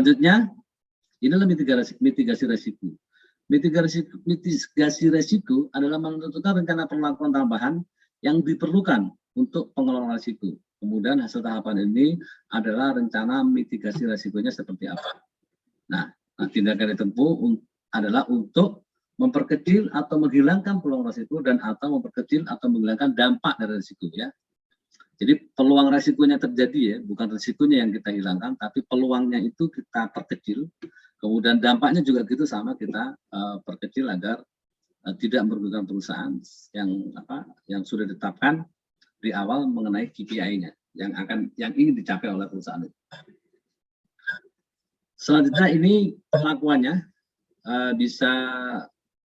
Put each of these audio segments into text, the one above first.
Selanjutnya, inilah mitigasi resiko. Mitigasi resiko adalah menentukan rencana perlakuan tambahan yang diperlukan untuk pengelolaan risiko. Kemudian hasil tahapan ini adalah rencana mitigasi risikonya seperti apa. Nah, tindakan ditempuh adalah untuk memperkecil atau menghilangkan peluang risiko dan atau memperkecil atau menghilangkan dampak dari risiko ya. Jadi peluang risikonya terjadi ya, bukan risikonya yang kita hilangkan, tapi peluangnya itu kita perkecil. Kemudian dampaknya juga gitu sama kita perkecil agar tidak merugikan perusahaan yang sudah ditetapkan di awal mengenai KPI-nya yang ingin dicapai oleh perusahaan itu. Selanjutnya ini perlakuannya bisa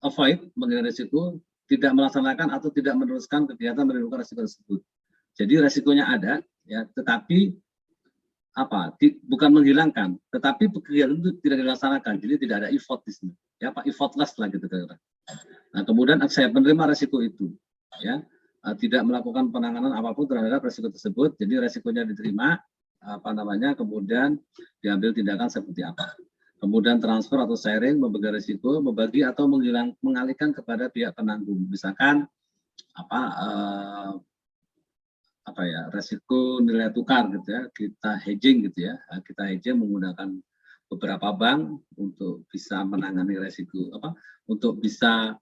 avoid mengenai risiko, tidak melaksanakan atau tidak meneruskan kegiatan menimbulkan risiko tersebut. Jadi risikonya ada ya, tetapi bukan menghilangkan, tetapi kegiatan itu tidak dilaksanakan, jadi tidak ada effort di sini. Ya, effortless lah gitu kira-kira. Nah, kemudian saya menerima risiko itu, ya, tidak melakukan penanganan apapun terhadap risiko tersebut, jadi risikonya diterima, kemudian diambil tindakan seperti apa. Kemudian transfer atau sharing, membagi risiko, membagi atau mengalihkan kepada pihak penanggung, misalkan resiko nilai tukar gitu ya, kita hedging gitu ya, kita hedging menggunakan beberapa bank untuk bisa menangani resiko untuk bisa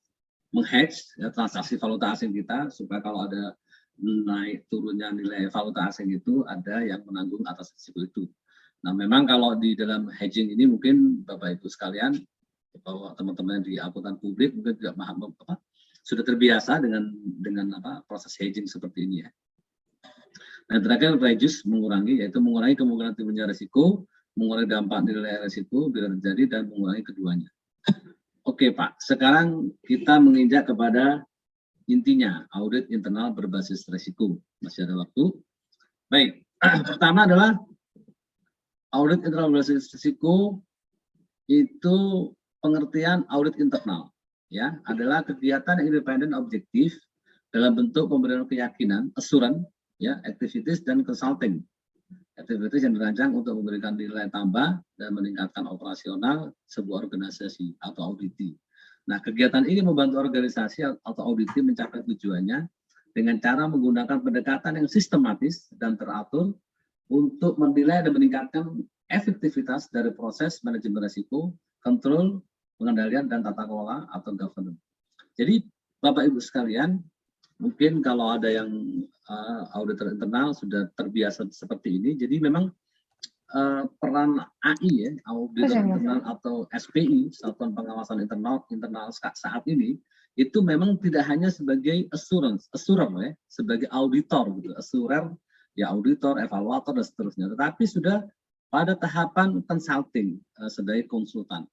menghedge ya, transaksi valuta asing kita supaya kalau ada naik turunnya nilai valuta asing itu ada yang menanggung atas risiko itu. Nah, memang kalau di dalam hedging ini mungkin Bapak Ibu sekalian, bahwa teman-teman di akuntan publik mungkin tidak paham sudah terbiasa dengan proses hedging seperti ini ya. Nah, terakhir reduce mengurangi, yaitu mengurangi kemungkinan timbulnya risiko, mengurangi dampak nilai risiko bila terjadi dan mengurangi keduanya. Oke Pak, sekarang kita menginjak kepada intinya audit internal berbasis risiko. Masih ada waktu. Baik, pertama adalah audit internal berbasis risiko itu pengertian audit internal ya, adalah kegiatan yang independen objektif dalam bentuk pemberian keyakinan, assurance ya, activities dan consulting. Aktivitas yang dirancang untuk memberikan nilai tambah dan meningkatkan operasional sebuah organisasi atau auditi. Nah, kegiatan ini membantu organisasi atau auditi mencapai tujuannya dengan cara menggunakan pendekatan yang sistematis dan teratur untuk menilai dan meningkatkan efektivitas dari proses manajemen risiko, kontrol, pengendalian, dan tata kelola atau governance. Jadi, Bapak Ibu sekalian, mungkin kalau ada yang auditor internal sudah terbiasa seperti ini, jadi memang peran AI ya, auditor internal atau SPI, Satuan Pengawasan Internal saat ini, itu memang tidak hanya sebagai assurer ya, sebagai auditor gitu, assurer ya, auditor, evaluator dan seterusnya, tetapi sudah pada tahapan consulting sebagai konsultan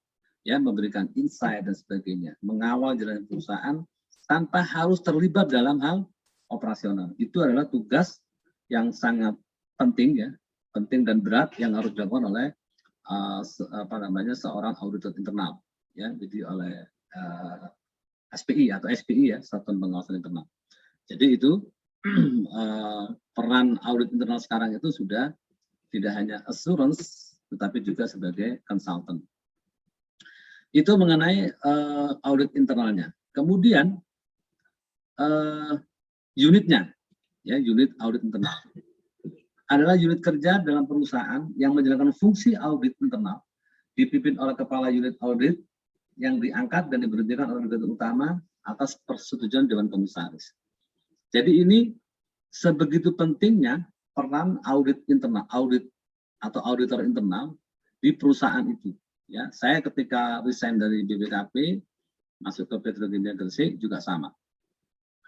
ya, memberikan insight dan sebagainya, mengawal jalannya perusahaan tanpa harus terlibat dalam hal operasional. Itu adalah tugas yang sangat penting ya, penting dan berat yang harus dilakukan oleh seorang auditor internal ya, jadi oleh SPI atau SPI ya, Satuan Pengawasan Internal. Jadi itu peran audit internal sekarang itu sudah tidak hanya assurance tetapi juga sebagai consultant. Itu mengenai audit internalnya. Kemudian unitnya ya, unit audit internal adalah unit kerja dalam perusahaan yang menjalankan fungsi audit internal, dipimpin oleh kepala unit audit yang diangkat dan diberhentikan oleh direktur utama atas persetujuan Dewan Komisaris. Jadi ini sebegitu pentingnya peran audit internal, audit atau auditor internal di perusahaan itu. Ya, saya ketika resign dari BPKP masuk ke Petrokimia Gresik juga sama,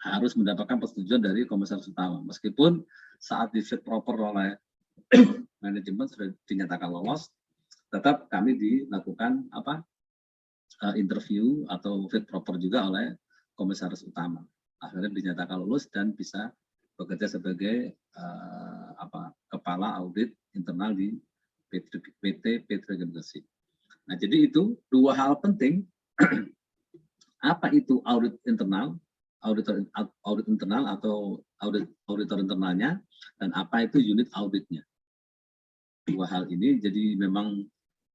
harus mendapatkan persetujuan dari Komisaris Utama. Meskipun saat di fit proper oleh manajemen sudah dinyatakan lolos, tetap kami dilakukan interview atau fit proper juga oleh Komisaris Utama. Akhirnya dinyatakan lulus dan bisa bekerja sebagai kepala audit internal di PT Petrokimia Gresik. Nah, jadi itu dua hal penting. Apa itu audit internal, audit internal atau auditor internalnya, dan apa itu unit auditnya. Dua hal ini jadi memang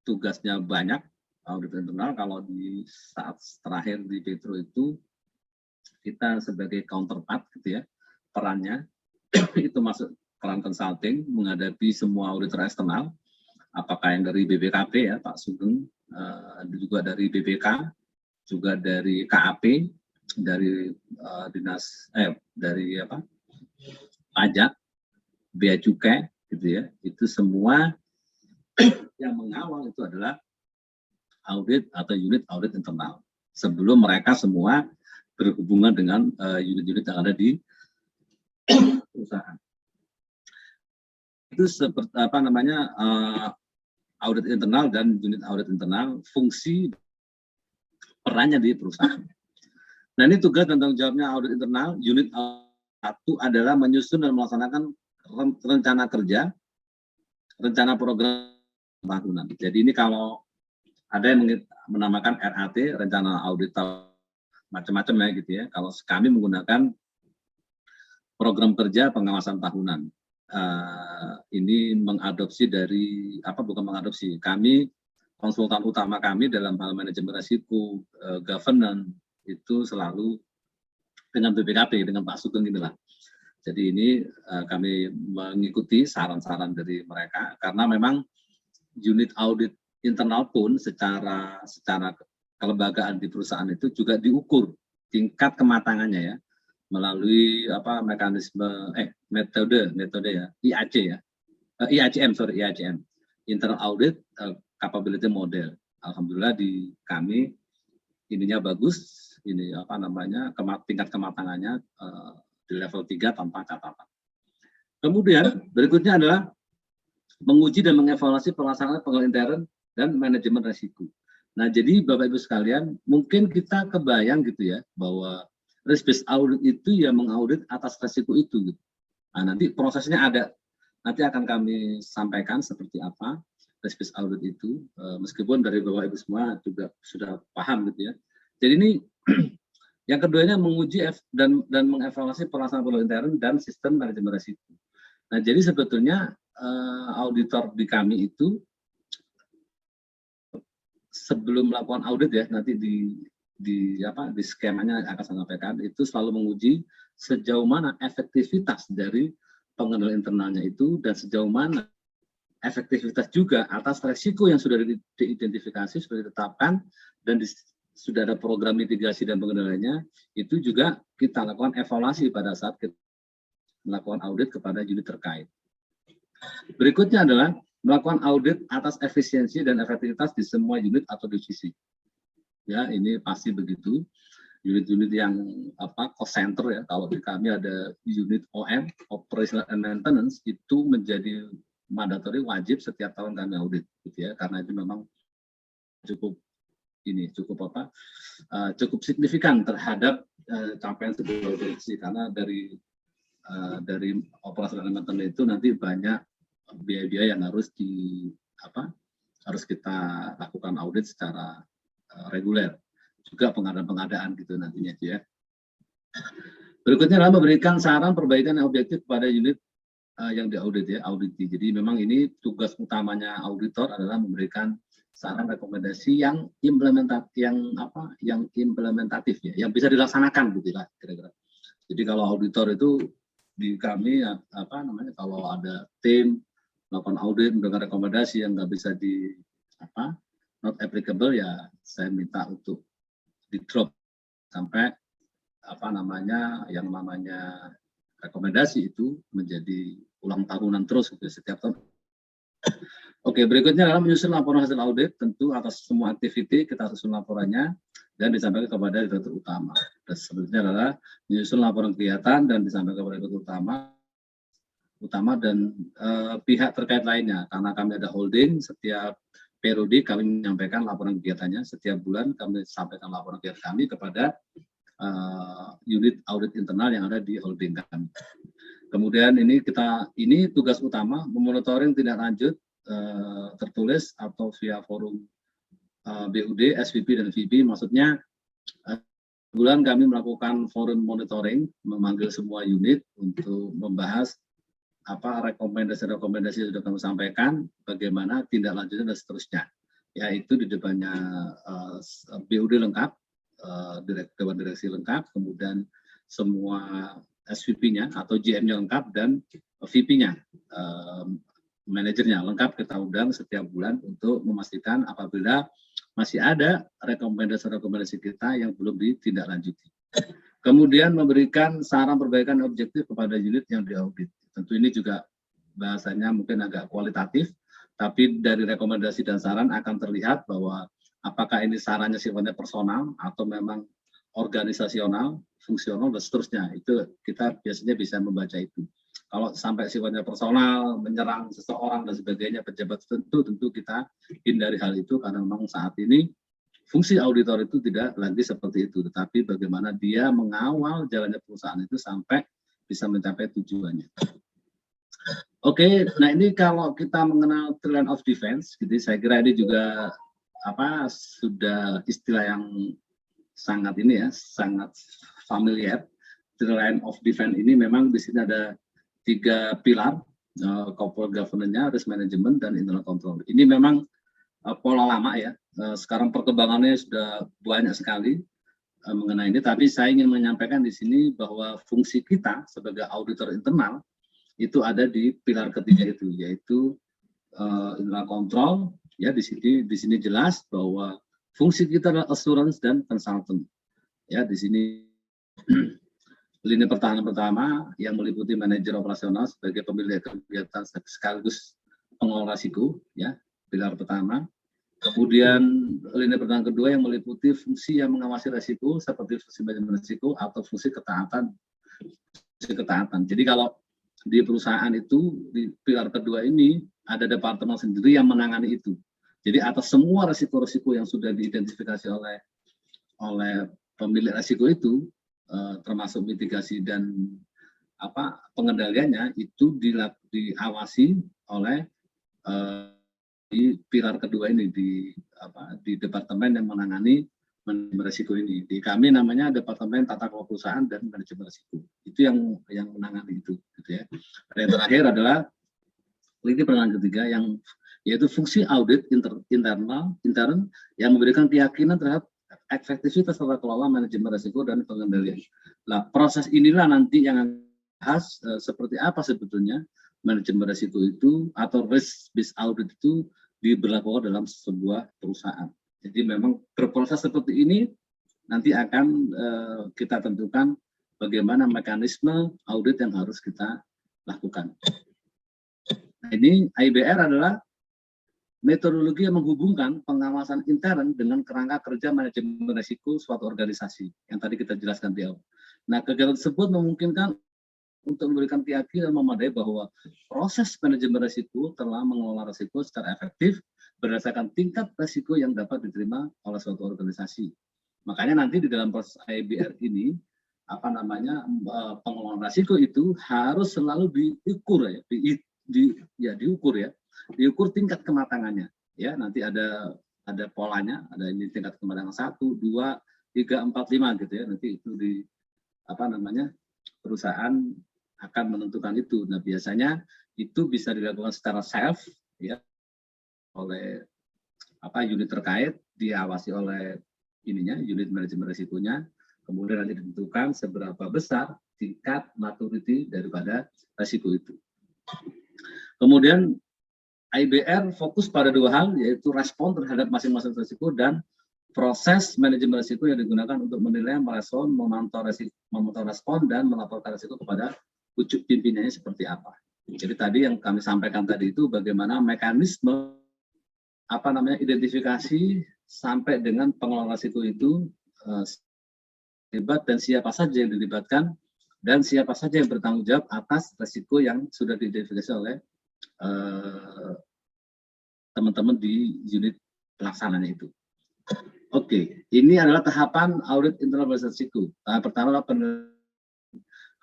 tugasnya banyak audit internal. Kalau di saat terakhir di Petro itu kita sebagai counterpart gitu ya, perannya itu masuk peran consulting menghadapi semua auditor eksternal, apakah yang dari BPKP ya Pak Sugeng, juga dari BPK, juga dari KAP, dari dari pajak, bea cukai gitu ya. Itu semua yang mengawal itu adalah audit atau unit audit internal sebelum mereka semua berhubungan dengan unit-unit yang ada di perusahaan. Itu seperti audit internal dan unit audit internal, fungsi perannya di perusahaan. Nah, ini tugas dan tanggung jawabnya audit internal. Unit satu adalah menyusun dan melaksanakan rencana kerja, rencana program tahunan. Jadi ini kalau ada yang menamakan RAT, rencana audit macam-macam ya gitu ya. Kalau kami menggunakan program kerja pengawasan tahunan. Ini mengadopsi dari bukan mengadopsi, kami konsultan utama kami dalam hal manajemen risiko, governance itu selalu dengan BPKP, dengan Pak Sugeng inilah. Jadi ini kami mengikuti saran-saran dari mereka karena memang unit audit internal pun secara kelembagaan di perusahaan itu juga diukur tingkat kematangannya ya, melalui mekanisme metode ya, IAC ya, IACM, internal audit capability model. Alhamdulillah di kami ininya bagus, ini tingkat kematangannya di level 3 tanpa catatan. Kemudian berikutnya adalah menguji dan mengevaluasi pelaksanaan pengolahan intern dan manajemen risiko. Nah, jadi Bapak Ibu sekalian, mungkin kita kebayang gitu ya bahwa risk based audit itu ya mengaudit atas risiko itu. Gitu. Nah, nanti prosesnya ada, nanti akan kami sampaikan seperti apa risk based audit itu, meskipun dari Bapak Ibu semua juga sudah paham gitu ya. Jadi ini yang keduanya menguji dan mengevaluasi pelaksanaan pengolahan intern dan sistem manajemen risiko. Nah, jadi sebetulnya auditor di kami itu sebelum melakukan audit ya, nanti di skemanya akan saya sampaikan, itu selalu menguji sejauh mana efektivitas dari pengendalian internalnya itu dan sejauh mana efektivitas juga atas resiko yang sudah diidentifikasi, sudah ditetapkan dan sudah ada program mitigasi dan pengendaliannya, itu juga kita lakukan evaluasi pada saat kita melakukan audit kepada unit terkait. Berikutnya adalah melakukan audit atas efisiensi dan efektivitas di semua unit atau divisi. Ya, ini pasti begitu. Unit-unit yang cost center ya, kalau di kami ada unit OM, Operational and Maintenance, itu menjadi mandatory wajib setiap tahun kami audit, gitu ya, karena itu memang cukup signifikan terhadap capaian sebuah divisi, karena dari operasional dan maintenance itu nanti banyak biaya-biaya yang harus kita lakukan audit secara reguler, juga pengadaan gitu nantinya ya. Berikutnya adalah memberikan saran perbaikan yang objektif kepada unit yang diaudit ya, auditi. Jadi memang ini tugas utamanya auditor adalah memberikan saran rekomendasi yang implementatif ya, yang bisa dilaksanakan gitu lah kira-kira. Jadi kalau auditor itu di kami kalau ada tim melakukan audit dengan rekomendasi yang nggak bisa not applicable ya, saya minta untuk di drop sampai yang namanya rekomendasi itu menjadi ulang tahunan terus gitu, setiap tahun. Oke, berikutnya adalah menyusun laporan hasil audit, tentu atas semua aktiviti kita susun laporannya dan disampaikan kepada direktur utama. Dan selanjutnya adalah menyusun laporan kegiatan dan disampaikan kepada direktur utama dan pihak terkait lainnya. Karena kami ada holding, setiap periode kami menyampaikan laporan kegiatannya, setiap bulan kami sampaikan laporan kegiatan kami kepada unit audit internal yang ada di holding kami. Kemudian ini tugas utama memonitoring tindak lanjut tertulis atau via forum BUD, SVP dan VP. Maksudnya bulan kami melakukan forum monitoring, memanggil semua unit untuk membahas rekomendasi yang sudah kami sampaikan, bagaimana tindak lanjutnya dan seterusnya. yaitu di depannya BUD lengkap, Dewan Direksi lengkap, kemudian semua SVP-nya atau GM-nya lengkap, dan VP-nya, manajernya lengkap kita undang setiap bulan untuk memastikan apabila masih ada rekomendasi-rekomendasi kita yang belum ditindaklanjuti. Kemudian memberikan saran perbaikan objektif kepada unit yang diaudit. Tentu ini juga bahasanya mungkin agak kualitatif, tapi dari rekomendasi dan saran akan terlihat bahwa apakah ini sarannya sifatnya personal atau memang organisasional, fungsional, dan seterusnya. Itu kita biasanya bisa membaca itu. Kalau sampai sifatnya personal, menyerang seseorang dan sebagainya, pejabat tentu kita hindari hal itu, karena memang saat ini fungsi auditor itu tidak lagi seperti itu, tetapi bagaimana dia mengawal jalannya perusahaan itu sampai bisa mencapai tujuannya. Oke, nah ini kalau kita mengenal Triad of Defense, gitu, saya kira ini juga sudah istilah yang sangat ini ya, sangat familiar. Triad of Defense ini memang di sini ada 3 pilar, corporate governance-nya, risk management, dan internal control. Ini memang pola lama ya. Sekarang perkembangannya sudah banyak sekali mengenai ini, tapi saya ingin menyampaikan di sini bahwa fungsi kita sebagai auditor internal itu ada di pilar ketiga itu, yaitu internal control. Ya, di sini jelas bahwa fungsi kita adalah assurance dan consultant. Ya, di sini lini pertahanan pertama yang meliputi manajer operasional sebagai pemilik kegiatan sekaligus pengelola risiko, ya, pilar pertama. Kemudian lini pertahanan kedua yang meliputi fungsi yang mengawasi risiko seperti fungsi manajemen risiko atau fungsi ketaatan. Jadi kalau di perusahaan itu di pilar kedua ini ada departemen sendiri yang menangani itu. Jadi atas semua risiko-risiko yang sudah diidentifikasi oleh pemilik risiko itu, termasuk mitigasi dan pengendaliannya itu diawasi oleh di pilar kedua ini, di departemen yang menangani manajemen risiko ini. Di kami namanya Departemen Tata Kelola Perusahaan dan Manajemen Risiko. Itu yang menangani itu, gitu ya. Dan yang terakhir adalah lini pertahanan ketiga yang yaitu fungsi audit intern yang memberikan keyakinan terhadap efektivitas tata kelola manajemen risiko dan pengendalian. Nah, proses inilah nanti yang bahas seperti apa sebetulnya manajemen risiko itu atau risk based audit itu diberlakukan dalam sebuah perusahaan. Jadi memang berproses seperti ini nanti akan kita tentukan bagaimana mekanisme audit yang harus kita lakukan. Nah, ini IBR adalah metodologi yang menghubungkan pengawasan intern dengan kerangka kerja manajemen risiko suatu organisasi yang tadi kita jelaskan di awal. Nah, kegiatan tersebut memungkinkan untuk memberikan keyakinan memadai bahwa proses manajemen risiko telah mengelola risiko secara efektif berdasarkan tingkat risiko yang dapat diterima oleh suatu organisasi. Makanya nanti di dalam proses IBR ini pengelolaan risiko itu harus selalu diukur ya, diukur tingkat kematangannya. Ya, nanti ada polanya, ada ini tingkat kematangan 1, 2, 3, 4, 5 gitu ya. Nanti itu di perusahaan akan menentukan itu. Nah, biasanya itu bisa dilakukan secara self ya oleh unit terkait, diawasi oleh unit manajemen risikonya, kemudian nanti ditentukan seberapa besar tingkat maturity daripada risiko itu. Kemudian IBR fokus pada 2 hal, yaitu respon terhadap masing-masing risiko dan proses manajemen risiko yang digunakan untuk menilai, merespon, memantau respon, dan melaporkan risiko kepada wujud pimpinannya seperti apa. Jadi tadi yang kami sampaikan tadi itu bagaimana mekanisme identifikasi sampai dengan pengelolaan risiko itu terlibat dan siapa saja yang dilibatkan dan siapa saja yang bertanggung jawab atas risiko yang sudah diidentifikasi oleh teman-teman di unit pelaksananya itu. Oke, ini adalah tahapan audit internal risiko. Tahap pertama adalah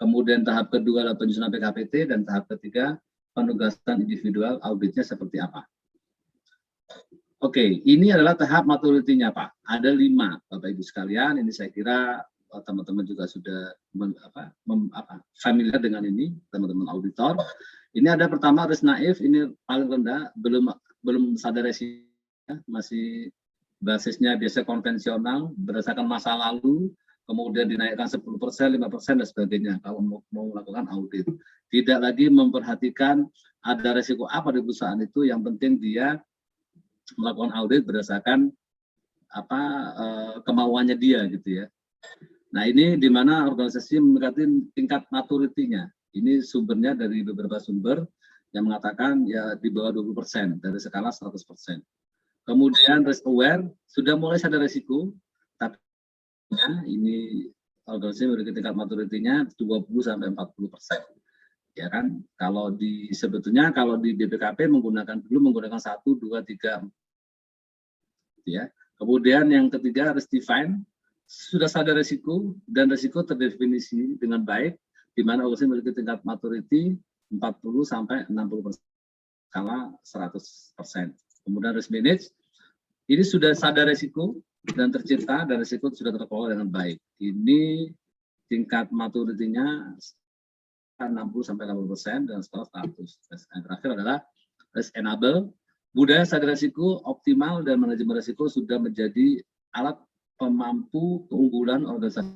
kemudian tahap kedua adalah penyusunan PKPT, dan tahap ketiga penugasan individual auditnya seperti apa. Oke, ini adalah tahap maturity-nya, Pak. Ada 5, Bapak Ibu sekalian. Ini saya kira teman-teman juga sudah familiar dengan ini, teman-teman auditor. Ini ada pertama risk naif, ini paling rendah, belum sadar resiko, masih basisnya biasa konvensional berdasarkan masa lalu, kemudian dinaikkan 10%, 5% dan sebagainya kalau mau melakukan audit. Tidak lagi memperhatikan ada resiko apa di perusahaan itu, yang penting dia melakukan audit berdasarkan kemauannya dia gitu ya. Nah, ini di mana organisasi mendekati tingkat maturity-nya. Ini sumbernya dari beberapa sumber yang mengatakan ya di bawah 20% dari skala 100%. Kemudian risk aware, sudah mulai sadar risiko, tapi ini organisasi memiliki tingkat maturity-nya 20-40%. Ya kan, kalau sebetulnya kalau di BPKP menggunakan 1, 2, 3, ya. Kemudian yang ketiga risk define, sudah sadar risiko dan risiko terdefinisi dengan baik, di mana organisasi memiliki tingkat maturity 40-60% skala 100%. Kemudian risk manage, ini sudah sadar risiko dan tercipta dan risiko sudah terkelola dengan baik. Ini tingkat maturity-nya 60-80% dan skala 100. Yang terakhir adalah risk enable, budaya sadar risiko optimal dan manajemen risiko sudah menjadi alat pemampu keunggulan organisasi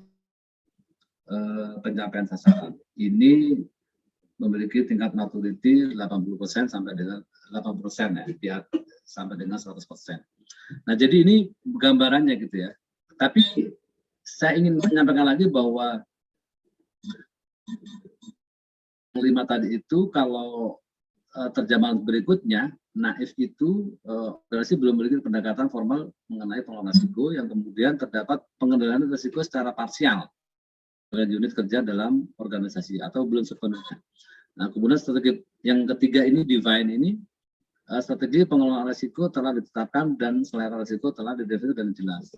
pencapaian sasaran. Ini memiliki tingkat maturity 80% sampai dengan 80% ya, sampai dengan 100%. Nah, jadi ini gambarannya gitu ya. Tapi saya ingin menyampaikan lagi bahwa 5 tadi itu kalau terjemahan berikutnya, naif itu organisasi belum memiliki pendekatan formal mengenai pengelolaan risiko, yang kemudian terdapat pengendalian risiko secara parsial dengan unit kerja dalam organisasi atau belum sepenuhnya. Nah, kemudian strategi yang ketiga ini, divine ini, strategi pengelolaan risiko telah ditetapkan dan selera risiko telah didefinisikan dan jelas.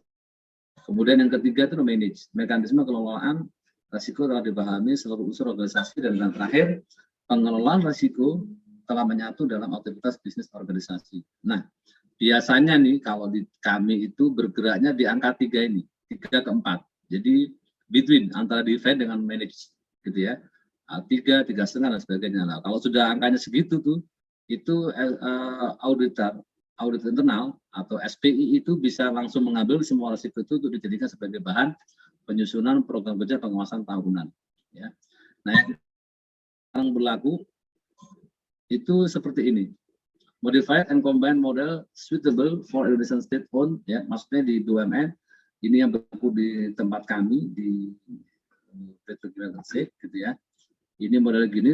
Kemudian yang ketiga itu manage, mekanisme pengelolaan risiko telah dipahami seluruh unsur organisasi, dan yang terakhir pengelolaan risiko telah menyatu dalam aktivitas bisnis organisasi. Nah, biasanya nih kalau di kami itu bergeraknya di angka 3 ini, 3 ke 4. Jadi between antara define dengan manage gitu ya. 3, 3,5 dan sebagainya. Nah, kalau sudah angkanya segitu tuh, itu audit internal atau SPI itu bisa langsung mengambil semua risiko itu untuk dijadikan sebagai bahan penyusunan program kerja pengawasan tahunan. Ya. Nah, yang berlaku itu seperti ini. Modified and combined model suitable for Indonesian state-owned, ya, maksudnya di BUMN. Ini yang berlaku di tempat kami di Petrokimia Gresik, gitu ya. Ini model gini,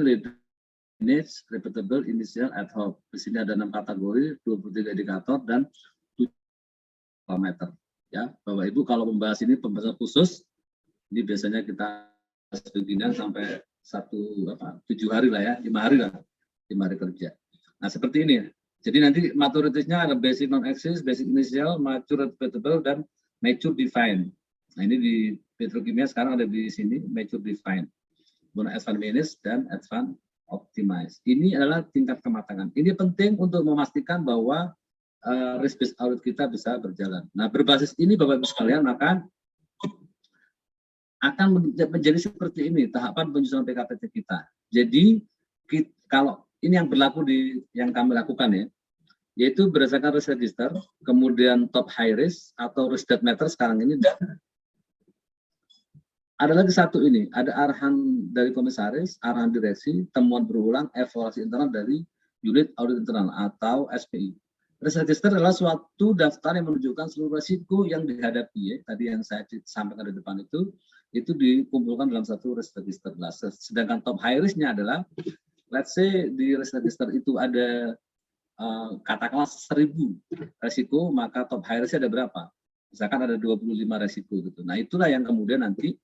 manage, repeatable, initial, ad hoc. Di sini ada 6 kategori, 23 indikator dan 7 parameter. Ya, Bapak Ibu kalau membahas ini pembahasan khusus, ini biasanya kita beginian sampai 7 hari lah ya, 5 hari lah. 5 hari kerja. Nah, seperti ini. Jadi nanti maturitasnya ada basic non-exist, basic initial, mature repeatable, dan mature define. Nah, ini di Petrokimia sekarang ada di sini, mature define. Kemudian advanced manage dan advanced optimize. Ini adalah tingkat kematangan. Ini penting untuk memastikan bahwa risk based audit kita bisa berjalan. Nah, berbasis ini Bapak Ibu sekalian, maka akan menjadi seperti ini tahapan penyusunan PKPT kita. Jadi kalau ini yang berlaku yang kami lakukan ya, yaitu berdasarkan risk register, kemudian top high risk atau risk that matter sekarang ini, dan ada lagi satu ini, ada arahan dari komisaris, arahan direksi, temuan berulang, evaluasi internal dari unit audit internal atau SPI. Risk register adalah suatu daftar yang menunjukkan seluruh risiko yang dihadapi ya. Tadi yang saya sampaikan di depan itu dikumpulkan dalam satu risk register. Sedangkan top high risk-nya adalah, let's say di risk register itu ada katakanlah 1000 resiko, maka top high risk ada berapa? Misalkan ada 25 resiko gitu. Nah, itulah yang kemudian nanti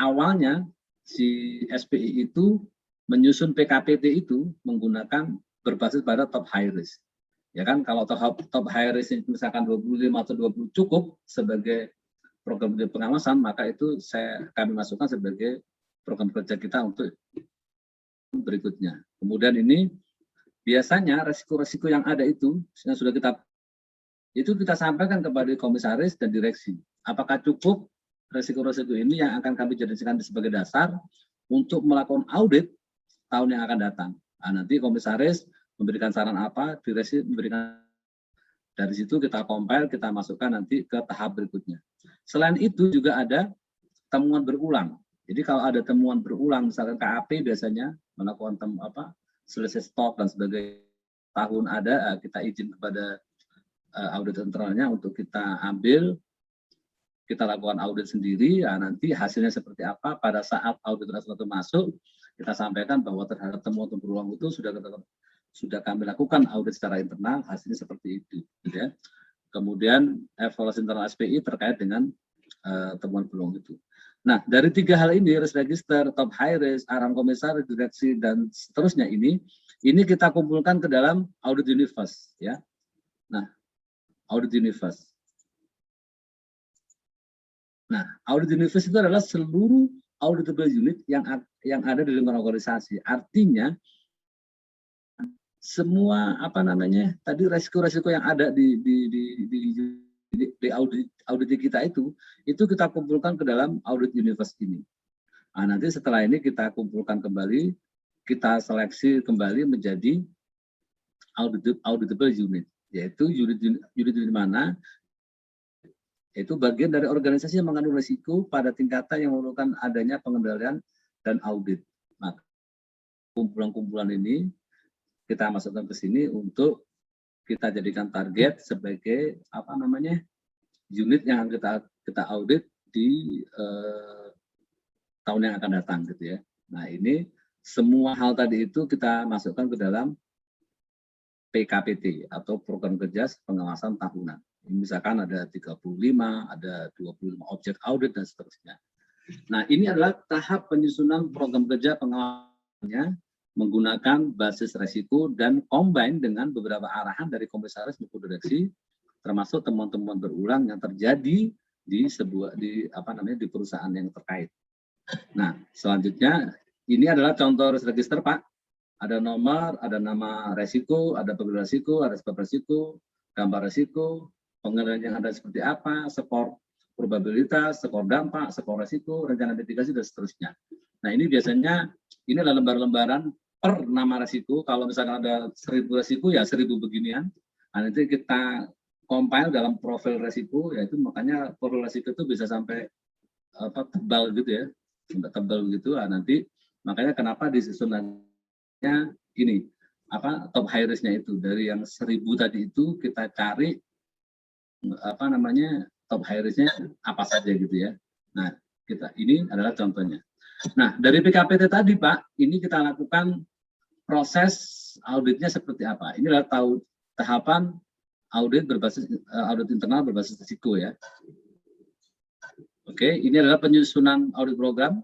awalnya si SPI itu menyusun PKPT itu menggunakan berbasis pada top high risk. Ya kan, kalau top high risk misalkan 25 atau 20 cukup sebagai program pengawasan, maka itu kami masukkan sebagai program kerja kita untuk berikutnya. Kemudian ini biasanya resiko-resiko yang ada itu yang sudah kita sampaikan kepada komisaris dan direksi. Apakah cukup resiko-resiko ini yang akan kami jadikan sebagai dasar untuk melakukan audit tahun yang akan datang. Nah, nanti komisaris memberikan saran apa, direksi memberikan, Dari situ kita compile, kita masukkan nanti ke tahap berikutnya. Selain itu juga ada temuan berulang. Jadi kalau ada temuan berulang, misalkan KAP biasanya melakukan selesai stok dan sebagainya, tahun ada, kita izin kepada audit internalnya untuk kita ambil, kita lakukan audit sendiri, ya nanti hasilnya seperti apa, pada saat audit nasional itu masuk, kita sampaikan bahwa terhadap temuan berulang itu sudah kami lakukan audit secara internal, hasilnya seperti itu. Gitu ya. Kemudian evaluasi internal SPI terkait dengan temuan berulang itu. Nah, dari 3 hal ini, risk register, top high risk, arahan komisaris, direksi, dan seterusnya ini kita kumpulkan ke dalam audit universe. Ya. Nah, audit universe. Nah, audit universe itu adalah seluruh auditable unit yang ada di lingkungan organisasi. Artinya, semua tadi resiko-resiko yang ada di audit kita itu kita kumpulkan ke dalam audit universe ini. Nah, nanti setelah ini kita kumpulkan kembali, kita seleksi kembali menjadi auditable unit, yaitu unit mana itu bagian dari organisasi yang mengandung risiko pada tingkatan yang memerlukan adanya pengendalian dan audit. Maka kumpulan-kumpulan ini kita masukkan ke sini untuk kita jadikan target sebagai unit yang kita audit di tahun yang akan datang gitu ya. Nah, ini semua hal tadi itu kita masukkan ke dalam PKPT atau program kerja pengawasan tahunan. Misalkan ada 35, ada 25 objek audit dan seterusnya. Nah, ini adalah tahap penyusunan program kerja pengawasannya menggunakan basis resiko dan combine dengan beberapa arahan dari komisaris maupun direksi, termasuk temuan-temuan berulang yang terjadi di perusahaan yang terkait. Nah, selanjutnya ini adalah contoh risk register, Pak. Ada nomor, ada nama resiko, ada penggunaan resiko, ada sebab resiko, gambar resiko, pengendalian yang ada seperti apa, skor probabilitas, skor dampak, skor resiko, rencana mitigasi, dan seterusnya. Nah, ini biasanya ini adalah lembar-lembaran per nama resiko. Kalau misalkan ada 1000 resiko, ya 1000 beginian. Nah, nanti kita compile dalam profil resiko, yaitu makanya profil resiko itu bisa sampai tebal gitu ya, sampai tebal gitu. Nah, nanti makanya kenapa disusunannya ini top high risk-nya itu dari yang 1000 tadi itu kita cari top high risk-nya apa saja gitu ya. Nah, ini adalah contohnya. Nah, dari PKPT tadi, Pak, ini kita lakukan proses auditnya seperti apa. Ini adalah tahapan audit internal berbasis risiko ya. Oke, ini adalah penyusunan audit program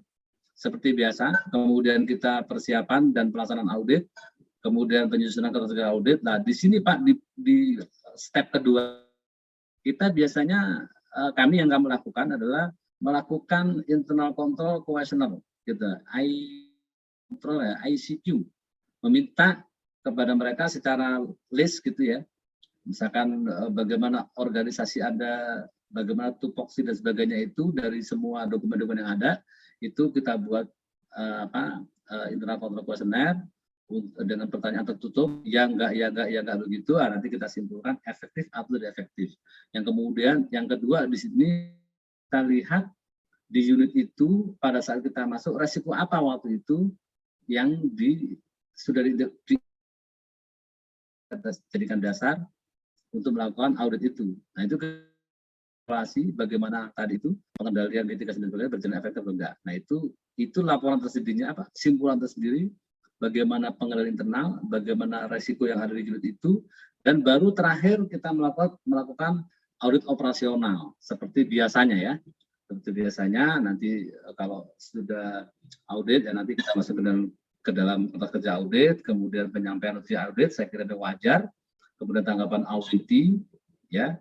seperti biasa. Kemudian kita persiapan dan pelaksanaan audit. Kemudian penyusunan strategi audit. Nah, di sini Pak, di step kedua, kita biasanya kami yang kami lakukan adalah melakukan internal control questionnaire, gitu, ICQ, meminta kepada mereka secara list gitu ya, misalkan bagaimana organisasi Anda, bagaimana tupoksi dan sebagainya itu dari semua dokumen-dokumen yang ada, itu kita buat internal control questionnaire dengan pertanyaan tertutup, ya enggak begitu, nanti kita simpulkan efektif atau tidak efektif. Yang kemudian, yang kedua di sini kita lihat di unit itu pada saat kita masuk resiko apa waktu itu yang sudah dijadikan dasar untuk melakukan audit itu. Nah, itu evaluasi bagaimana tadi itu pengendalian mitigasi dan sebagainya berjalan efektif atau enggak. Nah, itu laporan tersendirinya simpulan tersendiri bagaimana pengendalian internal, bagaimana resiko yang ada di unit itu, dan baru terakhir kita melakukan audit operasional seperti biasanya ya. Seperti biasanya nanti kalau sudah audit ya nanti kita masuk ke dalam kertas kerja audit, kemudian penyampaian kerja audit saya kira itu wajar, kemudian tanggapan auditi ya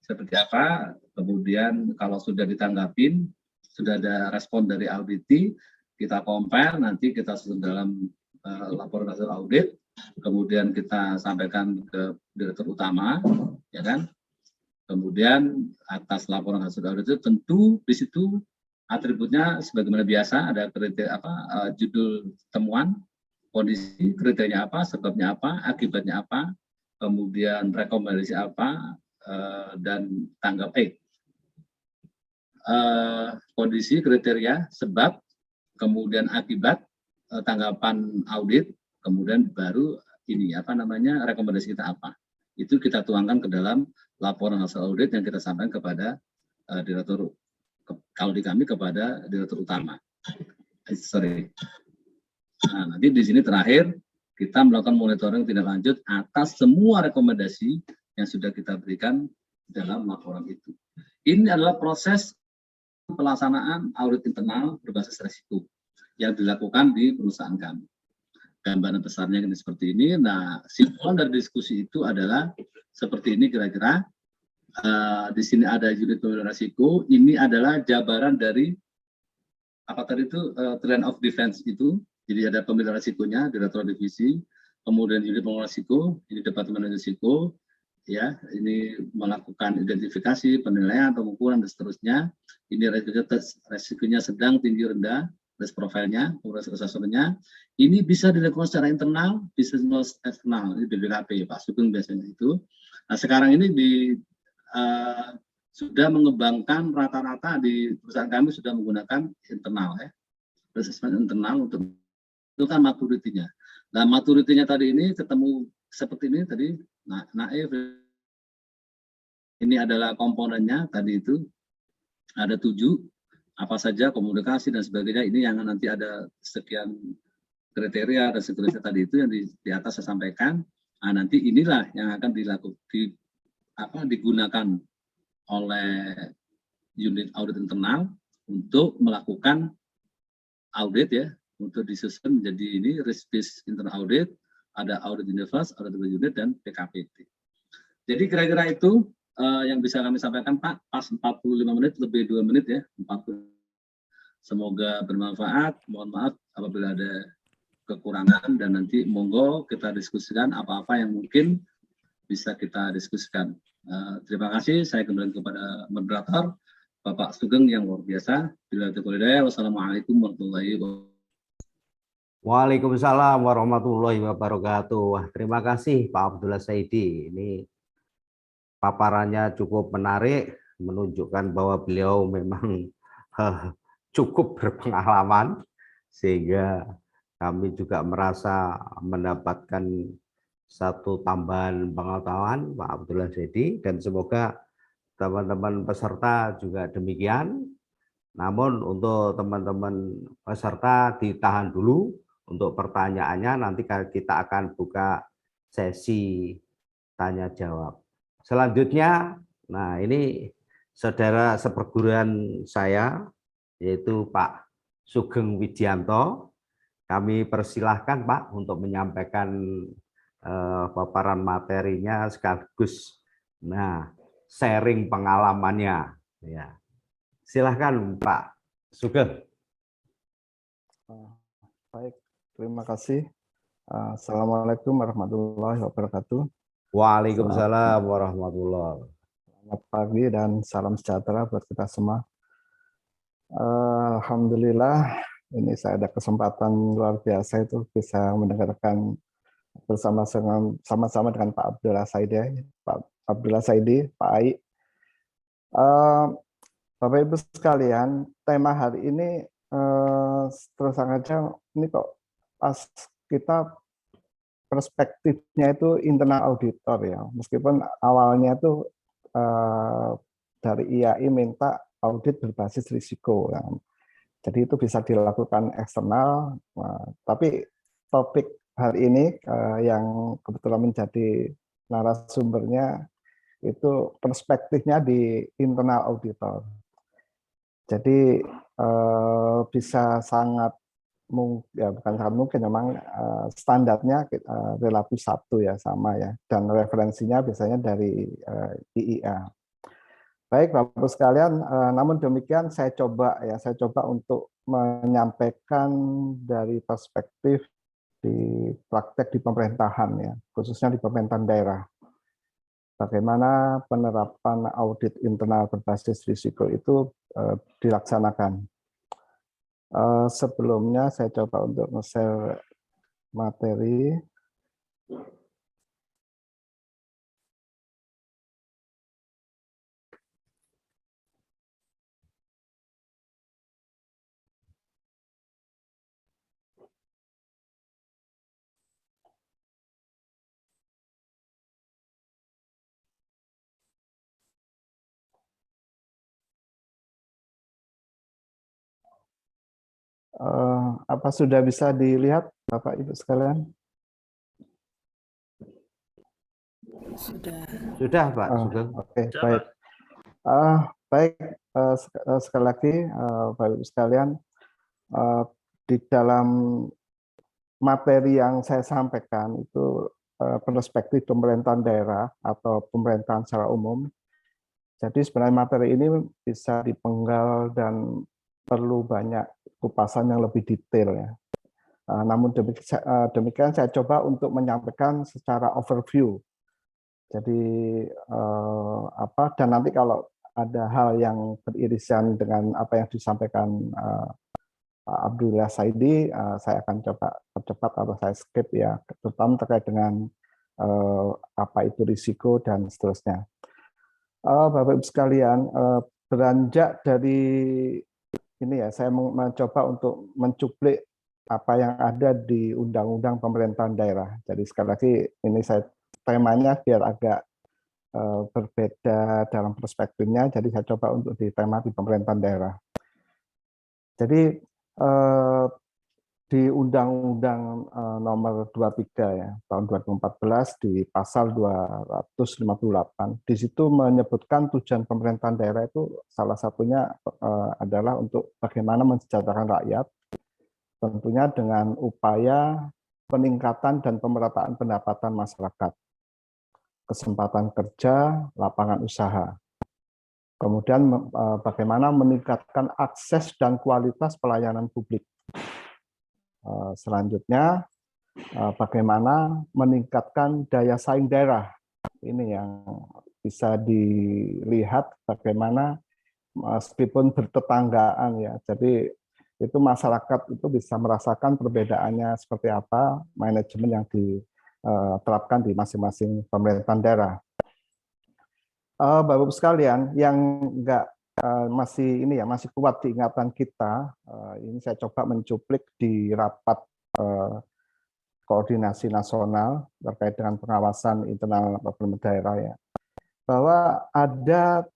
seperti apa, kemudian kalau sudah ditanggapin, sudah ada respon dari auditi, kita compare, nanti kita susun dalam laporan hasil audit, kemudian kita sampaikan ke direktur utama, ya kan? Kemudian atas laporan hasil audit itu tentu di situ atributnya sebagaimana biasa ada kriteria judul temuan, kondisi, kriterianya apa, sebabnya apa, akibatnya apa, kemudian rekomendasi apa, dan tanggap kondisi, kriteria, sebab, kemudian akibat, tanggapan audit, kemudian baru ini apa namanya rekomendasi kita apa. Itu kita tuangkan ke dalam laporan hasil audit yang kita sampaikan kepada direktur, kalau di kami kepada direktur utama. Sorry. Nah, nanti di sini terakhir kita melakukan monitoring tindak lanjut atas semua rekomendasi yang sudah kita berikan dalam laporan itu. Ini adalah proses pelaksanaan audit internal berbasis risiko yang dilakukan di perusahaan kami. Gambaran besarnya ini seperti ini. Nah, simpulan dari diskusi itu adalah seperti ini kira-kira. Di sini ada unit pemilihan risiko. Ini adalah jabaran dari apa tadi itu trend of defense itu. Jadi ada pemilihan risikonya, direktur divisi, kemudian unit pemilihan risiko, ini departemen risiko, ya, ini melakukan identifikasi, penilaian, pengukuran dan seterusnya. Ini risikonya sedang, tinggi, rendah, risk profile-nya, risk assessment-nya. Ini bisa dilakukan secara internal, bisa eksternal, ini BPKP, Pak Sugeng biasanya itu. Nah, sekarang ini sudah mengembangkan rata-rata di perusahaan kami sudah menggunakan internal, ya, assessment internal untuk itu kan maturity-nya. Nah, maturity-nya tadi ini ketemu seperti ini tadi. Nah, naif ini adalah komponennya tadi itu ada 7, apa saja komunikasi dan sebagainya. Ini yang nanti ada sekian kriteria dan seterusnya tadi itu yang di atas saya sampaikan. Nah, nanti inilah yang akan digunakan oleh unit audit internal untuk melakukan audit, ya, untuk disusun menjadi ini risk based internal audit, ada audit universe, audit unit, dan PKPT. Jadi kira-kira itu yang bisa kami sampaikan, Pak. Pas 45 menit, lebih 2 menit, ya. 40. Semoga bermanfaat. Mohon maaf apabila ada kekurangan, dan nanti monggo kita diskusikan apa-apa yang mungkin bisa kita diskusikan. Terima kasih. Saya kembali kepada moderator, Bapak Sugeng yang luar biasa. Wassalamualaikum warahmatullahi wabarakatuh. Waalaikumsalam warahmatullahi wabarakatuh. Terima kasih Pak Abdullah Saidi. Ini paparannya cukup menarik, menunjukkan bahwa beliau memang cukup berpengalaman, sehingga kami juga merasa mendapatkan satu tambahan pengetahuan Pak Abdullah Saidi, dan semoga teman-teman peserta juga demikian. Namun untuk teman-teman peserta ditahan dulu untuk pertanyaannya, nanti kita akan buka sesi tanya jawab. Selanjutnya, nah ini saudara seperguruan saya, yaitu Pak Sugeng Widianto. Kami persilahkan Pak untuk menyampaikan paparan materinya sekaligus sharing pengalamannya. Ya. Silahkan Pak Sugeng. Baik, terima kasih. Assalamualaikum warahmatullahi wabarakatuh. Waalaikumsalam warahmatullahi wabarakatuh. Selamat pagi dan salam sejahtera buat kita semua. Alhamdulillah, ini saya ada kesempatan luar biasa itu bisa mendengarkan sama-sama dengan Pak Abdullah Saidi, Pak Ai. Bapak Ibu sekalian, tema hari ini terus saja ini kok pas kita perspektifnya itu internal auditor, ya, meskipun awalnya itu dari IAI minta audit berbasis risiko, ya. Jadi itu bisa dilakukan eksternal, tapi topik hari ini yang kebetulan menjadi narasumbernya itu perspektifnya di internal auditor. Jadi bisa sangat ya bukan sangat mungkin, memang standarnya relatif satu, ya, sama, ya, dan referensinya biasanya dari IIA. Baik Bapak sekalian, namun demikian saya coba untuk menyampaikan dari perspektif di praktek di pemerintahan, ya, khususnya di pemerintahan daerah. Bagaimana penerapan audit internal berbasis risiko itu dilaksanakan. Sebelumnya saya coba untuk nge-share materi. Apa sudah bisa dilihat Bapak Ibu sekalian? Sudah, Pak Sugeng. Oke, baik. Baik, sekali lagi Bapak Ibu sekalian, di dalam materi yang saya sampaikan itu perspektif pemerintahan daerah atau pemerintahan secara umum. Jadi sebenarnya materi ini bisa dipenggal dan perlu banyak kupasan yang lebih detail ya. Namun demikian saya coba untuk menyampaikan secara overview. Jadi dan nanti kalau ada hal yang beririsan dengan apa yang disampaikan Pak Abdullah Saidi, saya akan coba percepat atau saya skip ya, terutama terkait dengan apa itu risiko dan seterusnya. Bapak Ibu sekalian, beranjak dari ini ya, saya mencoba untuk mencuplik apa yang ada di Undang-Undang Pemerintahan Daerah. Jadi sekali lagi ini temanya biar agak berbeda dalam perspektifnya, jadi saya coba untuk di tema di pemerintahan daerah. Jadi di Undang-Undang Nomor 23 ya tahun 2014 di pasal 258, di situ menyebutkan tujuan pemerintahan daerah itu salah satunya adalah untuk bagaimana mensejahterakan rakyat, tentunya dengan upaya peningkatan dan pemerataan pendapatan masyarakat, kesempatan kerja, lapangan usaha. Kemudian bagaimana meningkatkan akses dan kualitas pelayanan publik. Selanjutnya, bagaimana meningkatkan daya saing daerah. Ini yang bisa dilihat bagaimana meskipun bertetanggaan ya. Jadi itu masyarakat itu bisa merasakan perbedaannya seperti apa manajemen yang diterapkan di masing-masing pemerintahan daerah. Bapak-Ibu sekalian, yang masih kuat di ingatan kita, ini saya coba mencuplik di rapat koordinasi nasional terkait dengan pengawasan internal pemerintah daerah ya, bahwa ada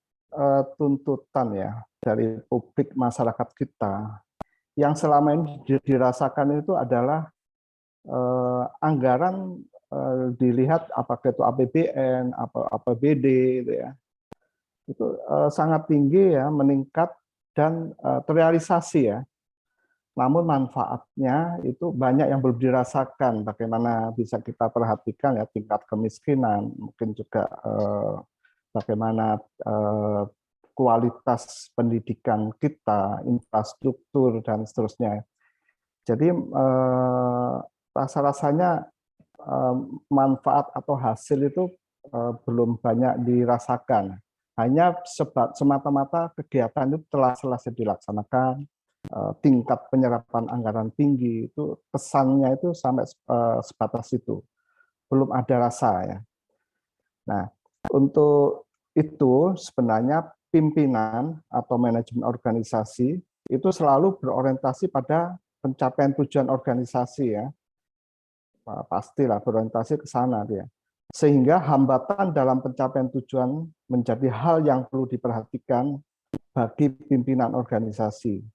tuntutan ya dari publik masyarakat kita yang selama ini dirasakan itu adalah anggaran dilihat apakah itu APBN, APBD gitu ya, itu sangat tinggi ya, meningkat dan terrealisasi ya. Namun manfaatnya itu banyak yang belum dirasakan. Bagaimana bisa kita perhatikan ya tingkat kemiskinan, mungkin juga bagaimana kualitas pendidikan kita, infrastruktur dan seterusnya. Jadi rasa-rasanya manfaat atau hasil itu belum banyak dirasakan. Hanya semata-mata kegiatan itu telah selesai dilaksanakan, tingkat penyerapan anggaran tinggi, itu kesannya itu sampai sebatas itu. Belum ada rasa ya. Nah, untuk itu sebenarnya pimpinan atau manajemen organisasi itu selalu berorientasi pada pencapaian tujuan organisasi ya. Pastilah berorientasi ke sana dia. Sehingga hambatan dalam pencapaian tujuan menjadi hal yang perlu diperhatikan bagi pimpinan organisasi.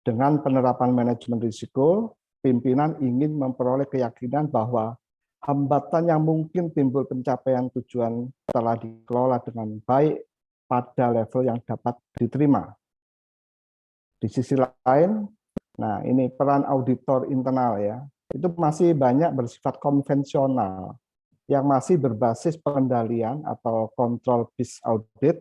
Dengan penerapan manajemen risiko, pimpinan ingin memperoleh keyakinan bahwa hambatan yang mungkin timbul pencapaian tujuan telah dikelola dengan baik pada level yang dapat diterima. Di sisi lain, nah ini peran auditor internal ya, itu masih banyak bersifat konvensional, yang masih berbasis pengendalian atau control based audit,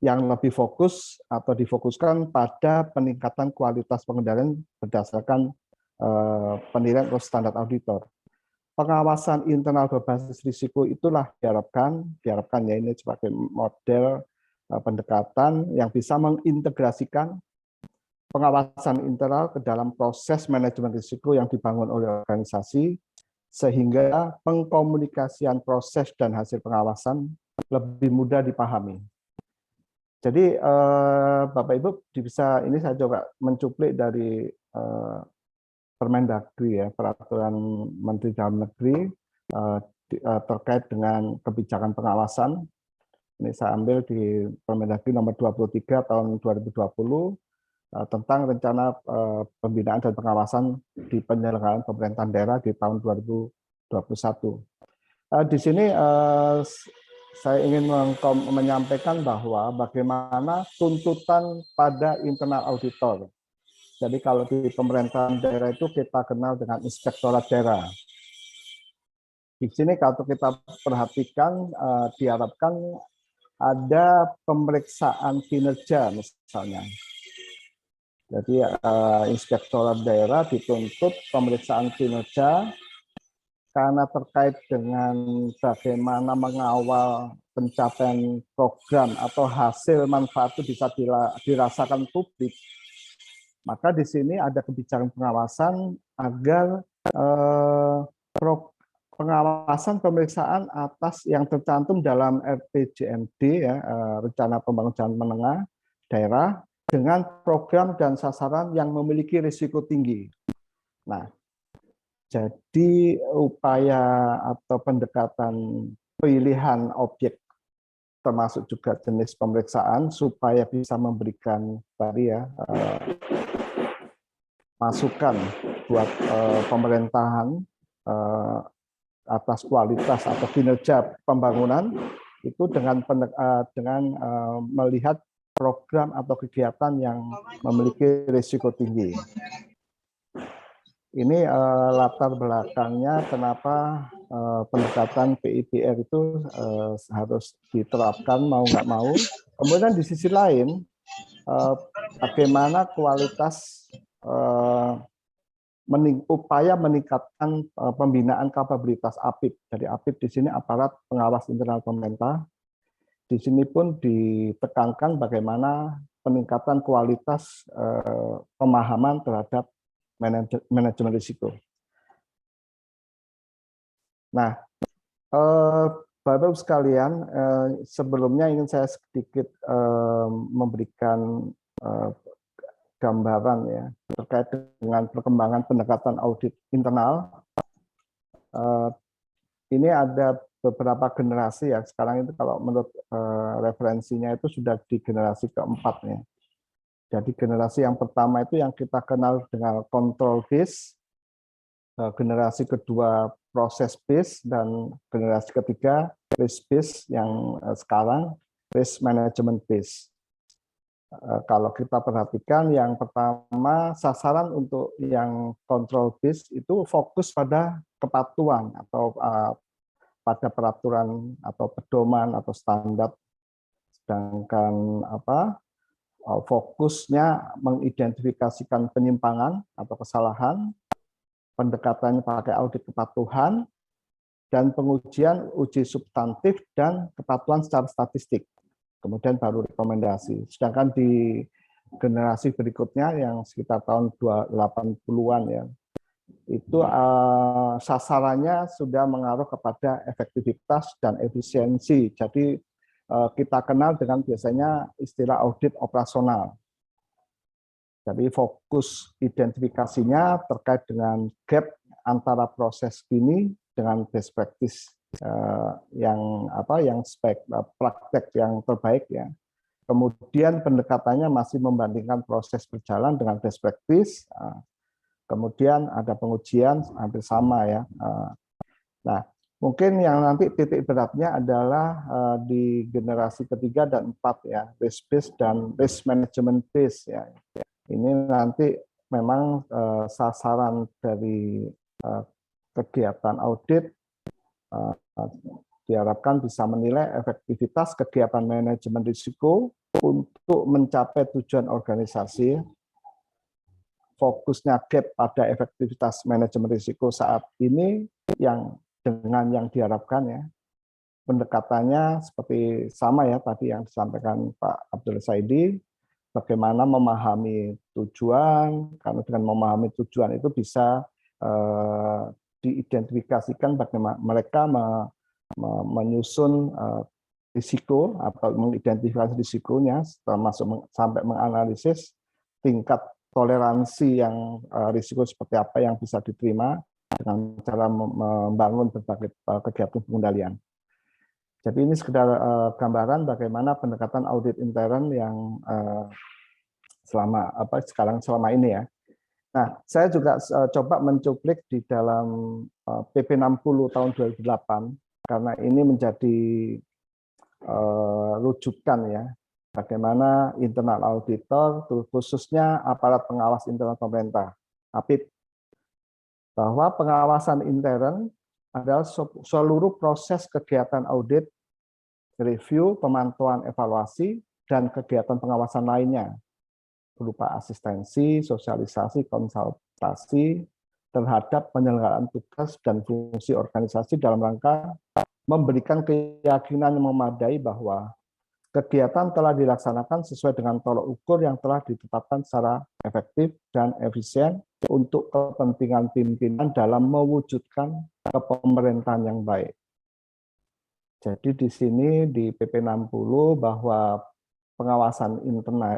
yang lebih fokus atau difokuskan pada peningkatan kualitas pengendalian berdasarkan penilaian atau standar auditor. Pengawasan internal berbasis risiko itulah diharapkan ya ini sebagai model pendekatan yang bisa mengintegrasikan pengawasan internal ke dalam proses manajemen risiko yang dibangun oleh organisasi, sehingga pengkomunikasian proses dan hasil pengawasan lebih mudah dipahami. Jadi Bapak Ibu bisa, ini saya coba mencuplik dari Permendagri ya, Peraturan Menteri Dalam Negeri terkait dengan kebijakan pengawasan. Ini saya ambil di Permendagri nomor 23 tahun 2020 tentang rencana pembinaan dan pengawasan di penyelenggaraan pemerintahan daerah di tahun 2021. Di sini saya ingin menyampaikan bahwa bagaimana tuntutan pada internal auditor. Jadi kalau di pemerintahan daerah itu kita kenal dengan inspektorat daerah. Di sini kalau kita perhatikan diharapkan ada pemeriksaan kinerja misalnya. Jadi inspektorat daerah dituntut pemeriksaan kinerja karena terkait dengan bagaimana mengawal pencapaian program atau hasil manfaat itu bisa dirasakan publik. Maka di sini ada kebijakan pengawasan agar pengawasan pemeriksaan atas yang tercantum dalam RPJMD ya, Rencana Pembangunan Jangka Menengah Daerah dengan program dan sasaran yang memiliki risiko tinggi. Nah, jadi upaya atau pendekatan pilihan objek termasuk juga jenis pemeriksaan supaya bisa memberikan tadi ya masukan buat pemerintahan atas kualitas atau kinerja pembangunan itu dengan melihat program atau kegiatan yang memiliki risiko tinggi. Ini latar belakangnya kenapa pendekatan PIPR itu harus diterapkan mau nggak mau. Kemudian di sisi lain, bagaimana kualitas upaya meningkatkan pembinaan kapabilitas APIP. Jadi APIP di sini aparat pengawas internal pemerintah. Di sini pun ditekankan bagaimana peningkatan kualitas pemahaman terhadap manajemen risiko. Nah, Bapak-Ibu sekalian, sebelumnya ingin saya sedikit memberikan gambaran ya terkait dengan perkembangan pendekatan audit internal. Ini ada beberapa generasi ya. Sekarang itu kalau menurut referensinya itu sudah di generasi keempat ya. Jadi generasi yang pertama itu yang kita kenal dengan control base, generasi kedua proses base, dan generasi ketiga risk base yang sekarang risk management base. Kalau kita perhatikan yang pertama sasaran untuk yang control base itu fokus pada kepatuhan atau pada peraturan atau pedoman atau standar, sedangkan fokusnya mengidentifikasikan penyimpangan atau kesalahan, pendekatannya pakai audit kepatuhan, dan pengujian uji substantif dan kepatuhan secara statistik. Kemudian baru rekomendasi. Sedangkan di generasi berikutnya yang sekitar tahun 80-an ya, itu sasarannya sudah mengarah kepada efektivitas dan efisiensi. Jadi kita kenal dengan biasanya istilah audit operasional. Jadi fokus identifikasinya terkait dengan gap antara proses kini dengan best practice yang praktek yang terbaik ya. Kemudian pendekatannya masih membandingkan proses berjalan dengan best practice. Kemudian ada pengujian hampir sama ya. Nah, mungkin yang nanti titik beratnya adalah di generasi ketiga dan empat ya, risk base dan risk management base ya. Ini nanti memang sasaran dari kegiatan audit diharapkan bisa menilai efektivitas kegiatan manajemen risiko untuk mencapai tujuan organisasi. Fokusnya gap pada efektivitas manajemen risiko saat ini yang dengan yang diharapkan ya. Pendekatannya seperti sama ya tadi yang disampaikan Pak Abdul Saidi, bagaimana memahami tujuan, karena dengan memahami tujuan itu bisa diidentifikasikan bagaimana mereka menyusun risiko atau mengidentifikasi risikonya, termasuk sampai menganalisis tingkat toleransi yang risiko seperti apa yang bisa diterima dengan cara membangun berbagai kegiatan pengendalian. Jadi ini sekedar gambaran bagaimana pendekatan audit intern yang selama ini ya. Nah, saya juga coba mencuplik di dalam PP 60 tahun 2008 karena ini menjadi rujukan ya bagaimana internal auditor khususnya aparat pengawas internal pemerintah APIP, bahwa pengawasan intern adalah seluruh proses kegiatan audit, review, pemantauan, evaluasi, dan kegiatan pengawasan lainnya berupa asistensi, sosialisasi, konsultasi terhadap penyelenggaraan tugas dan fungsi organisasi dalam rangka memberikan keyakinan yang memadai bahwa kegiatan telah dilaksanakan sesuai dengan tolak ukur yang telah ditetapkan secara efektif dan efisien untuk kepentingan pimpinan dalam mewujudkan kepemerintahan yang baik. Jadi di sini di PP 60 bahwa pengawasan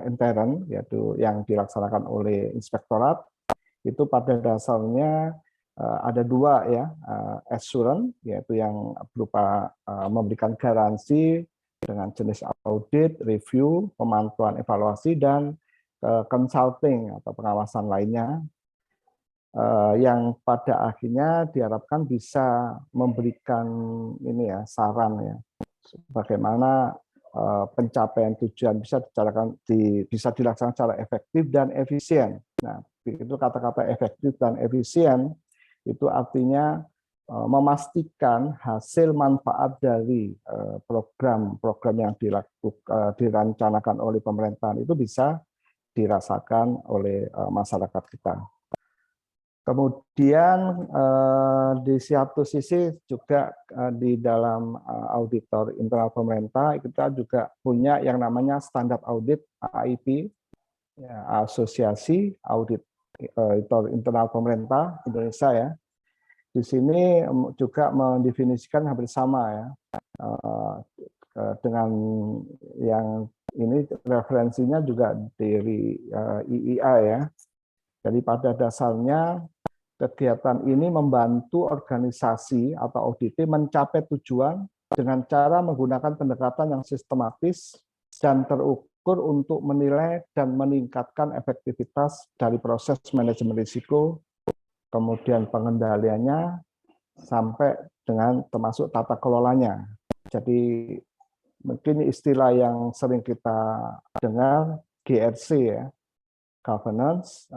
intern yaitu yang dilaksanakan oleh inspektorat itu pada dasarnya ada dua ya, assurance yaitu yang berupa memberikan garansi dengan jenis audit, review, pemantauan, evaluasi, dan consulting atau pengawasan lainnya yang pada akhirnya diharapkan bisa memberikan ini ya saran ya bagaimana pencapaian tujuan bisa dilaksanakan secara efektif dan efisien. Nah, itu kata-kata efektif dan efisien itu artinya memastikan hasil manfaat dari program-program yang dirancanakan oleh pemerintahan itu bisa dirasakan oleh masyarakat kita. Kemudian di satu sisi juga di dalam auditor internal pemerintah kita juga punya yang namanya standar audit AIP, ya, Asosiasi Auditor Internal Pemerintah Indonesia ya. Di sini juga mendefinisikan hampir sama ya dengan yang ini referensinya juga dari IIA ya. Jadi pada dasarnya kegiatan ini membantu organisasi atau audit mencapai tujuan dengan cara menggunakan pendekatan yang sistematis dan terukur untuk menilai dan meningkatkan efektivitas dari proses manajemen risiko, kemudian pengendaliannya, sampai dengan termasuk tata kelolanya. Jadi mungkin istilah yang sering kita dengar GRC ya, governance,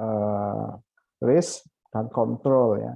risk, dan control ya.